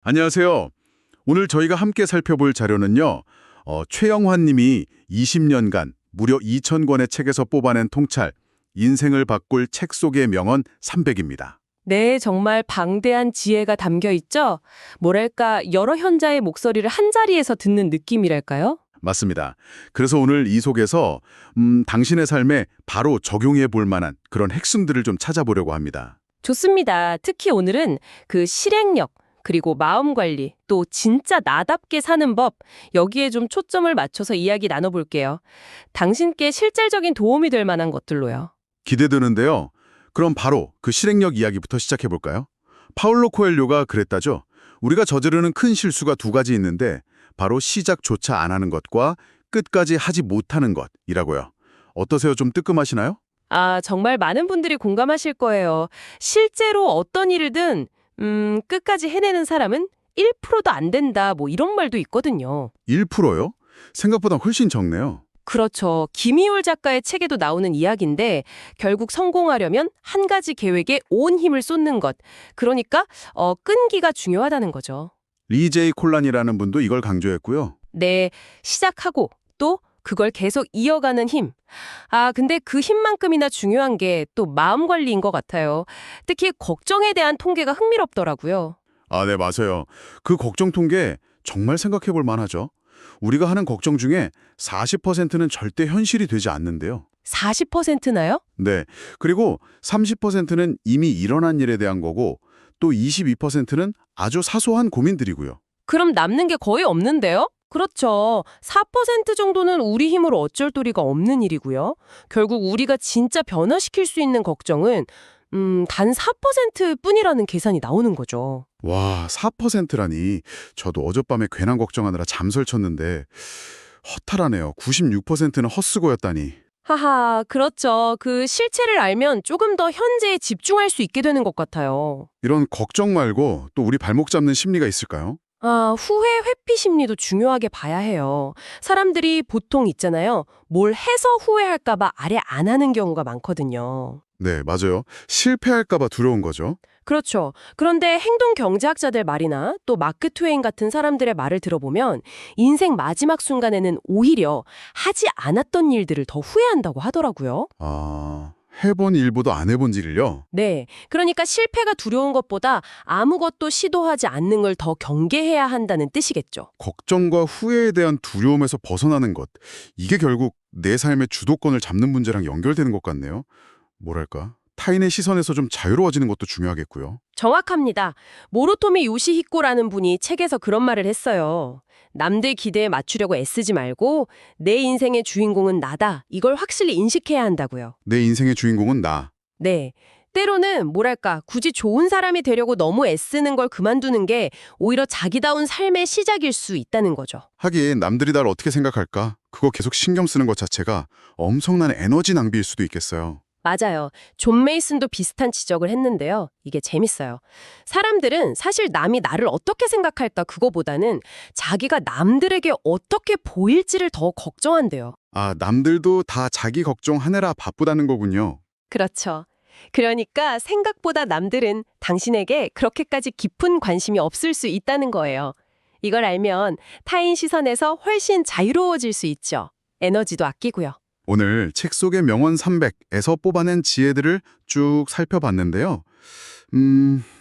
안녕하세요. 오늘 저희가 함께 살펴볼 자료는요. 최영환 님이 20년간 무려 2,000권의 책에서 뽑아낸 통찰, 인생을 바꿀 책 속의 명언 300입니다. 네, 정말 방대한 지혜가 담겨 있죠? 뭐랄까, 여러 현자의 목소리를 한자리에서 듣는 느낌이랄까요? 맞습니다. 그래서 오늘 이 속에서 당신의 삶에 바로 적용해 볼 만한 그런 핵심들을 좀 찾아보려고 합니다. 좋습니다. 특히 오늘은 그 실행력, 그리고 마음 관리, 또 진짜 나답게 사는 법, 여기에 좀 초점을 맞춰서 이야기 나눠볼게요. 당신께 실질적인 도움이 될 만한 것들로요. 기대되는데요. 그럼 바로 그 실행력 이야기부터 시작해 볼까요? 파울로 코엘료가 그랬다죠. 우리가 저지르는 큰 실수가 두 가지 있는데 바로 시작조차 안 하는 것과 끝까지 하지 못하는 것이라고요. 어떠세요? 좀 뜨끔하시나요? 아, 정말 많은 분들이 공감하실 거예요. 실제로 어떤 일이든 끝까지 해내는 사람은 1%도 안 된다, 뭐 이런 말도 있거든요. 1%요? 생각보다 훨씬 적네요. 그렇죠. 김희울 작가의 책에도 나오는 이야기인데 결국 성공하려면 한 가지 계획에 온 힘을 쏟는 것. 그러니까 끈기가 중요하다는 거죠. 리제이 콜란이라는 분도 이걸 강조했고요. 네, 시작하고 또 그걸 계속 이어가는 힘. 아, 근데 그 힘만큼이나 중요한 게 또 마음 관리인 것 같아요. 특히 걱정에 대한 통계가 흥미롭더라고요. 아, 네, 맞아요. 그 걱정 통계 정말 생각해 볼 만하죠. 우리가 하는 걱정 중에 40%는 절대 현실이 되지 않는데요. 40%나요? 네. 그리고 30%는 이미 일어난 일에 대한 거고 또 22%는 아주 사소한 고민들이고요. 그럼 남는 게 거의 없는데요? 그렇죠. 4% 정도는 우리 힘으로 어쩔 도리가 없는 일이고요. 결국 우리가 진짜 변화시킬 수 있는 걱정은 단 4%뿐이라는 계산이 나오는 거죠. 와, 4%라니. 저도 어젯밤에 괜한 걱정하느라 잠설쳤는데 허탈하네요. 96%는 헛수고였다니. 하하, 그렇죠. 그 실체를 알면 조금 더 현재에 집중할 수 있게 되는 것 같아요. 이런 걱정 말고 또 우리 발목 잡는 심리가 있을까요? 아, 후회 회피 심리도 중요하게 봐야 해요. 사람들이 보통 있잖아요. 뭘 해서 후회할까 봐 아예 안 하는 경우가 많거든요. 네, 맞아요. 실패할까 봐 두려운 거죠. 그렇죠. 그런데 행동 경제학자들 말이나 또 마크 트웨인 같은 사람들의 말을 들어보면 인생 마지막 순간에는 오히려 하지 않았던 일들을 더 후회한다고 하더라고요. 아, 해본 일보다 안 해본 일을요? 네. 그러니까 실패가 두려운 것보다 아무것도 시도하지 않는 걸 더 경계해야 한다는 뜻이겠죠. 걱정과 후회에 대한 두려움에서 벗어나는 것. 이게 결국 내 삶의 주도권을 잡는 문제랑 연결되는 것 같네요. 뭐랄까, 타인의 시선에서 좀 자유로워지는 것도 중요하겠고요. 정확합니다. 모로토미 요시히코라는 분이 책에서 그런 말을 했어요. 남들 기대에 맞추려고 애쓰지 말고 내 인생의 주인공은 나다. 이걸 확실히 인식해야 한다고요. 내 인생의 주인공은 나. 네. 때로는 뭐랄까 굳이 좋은 사람이 되려고 너무 애쓰는 걸 그만두는 게 오히려 자기다운 삶의 시작일 수 있다는 거죠. 하긴 남들이 날 어떻게 생각할까? 그거 계속 신경 쓰는 것 자체가 엄청난 에너지 낭비일 수도 있겠어요. 맞아요. 존 메이슨도 비슷한 지적을 했는데요. 이게 재밌어요. 사람들은 사실 남이 나를 어떻게 생각할까 그거보다는 자기가 남들에게 어떻게 보일지를 더 걱정한대요. 아, 남들도 다 자기 걱정하느라 바쁘다는 거군요. 그렇죠. 그러니까 생각보다 남들은 당신에게 그렇게까지 깊은 관심이 없을 수 있다는 거예요. 이걸 알면 타인 시선에서 훨씬 자유로워질 수 있죠. 에너지도 아끼고요. 오늘 책 속의 명언 300에서 뽑아낸 지혜들을 쭉 살펴봤는데요.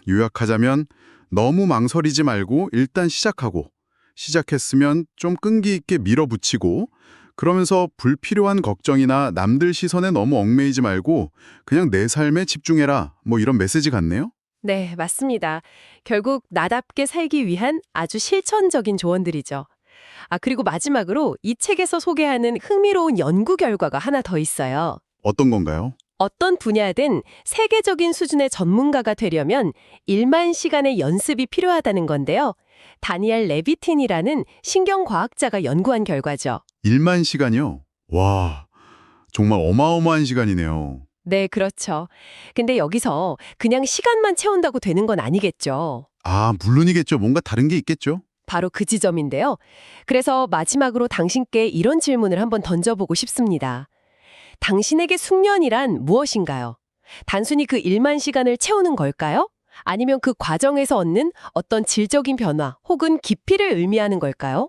요약하자면 너무 망설이지 말고 일단 시작하고 시작했으면 좀 끈기 있게 밀어붙이고 그러면서 불필요한 걱정이나 남들 시선에 너무 얽매이지 말고 그냥 내 삶에 집중해라. 뭐 이런 메시지 같네요. 네, 맞습니다. 결국 나답게 살기 위한 아주 실천적인 조언들이죠. 아, 그리고 마지막으로 이 책에서 소개하는 흥미로운 연구 결과가 하나 더 있어요. 어떤 건가요? 어떤 분야든 세계적인 수준의 전문가가 되려면 1만 시간의 연습이 필요하다는 건데요. 다니엘 레비틴이라는 신경과학자가 연구한 결과죠. 1만 시간이요? 와, 정말 어마어마한 시간이네요. 네, 그렇죠. 근데 여기서 그냥 시간만 채운다고 되는 건 아니겠죠. 아, 물론이겠죠. 뭔가 다른 게 있겠죠? 바로 그 지점인데요. 그래서 마지막으로 당신께 이런 질문을 한번 던져보고 싶습니다. 당신에게 숙련이란 무엇인가요? 단순히 그 1만 시간을 채우는 걸까요? 아니면 그 과정에서 얻는 어떤 질적인 변화 혹은 깊이를 의미하는 걸까요?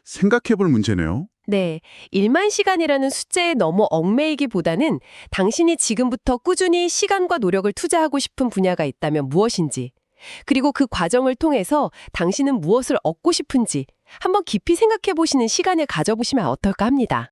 생각해 볼 문제네요. 네, 1만 시간이라는 숫자에 너무 얽매이기보다는 당신이 지금부터 꾸준히 시간과 노력을 투자하고 싶은 분야가 있다면 무엇인지, 그리고 그 과정을 통해서 당신은 무엇을 얻고 싶은지 한번 깊이 생각해 보시는 시간을 가져보시면 어떨까 합니다.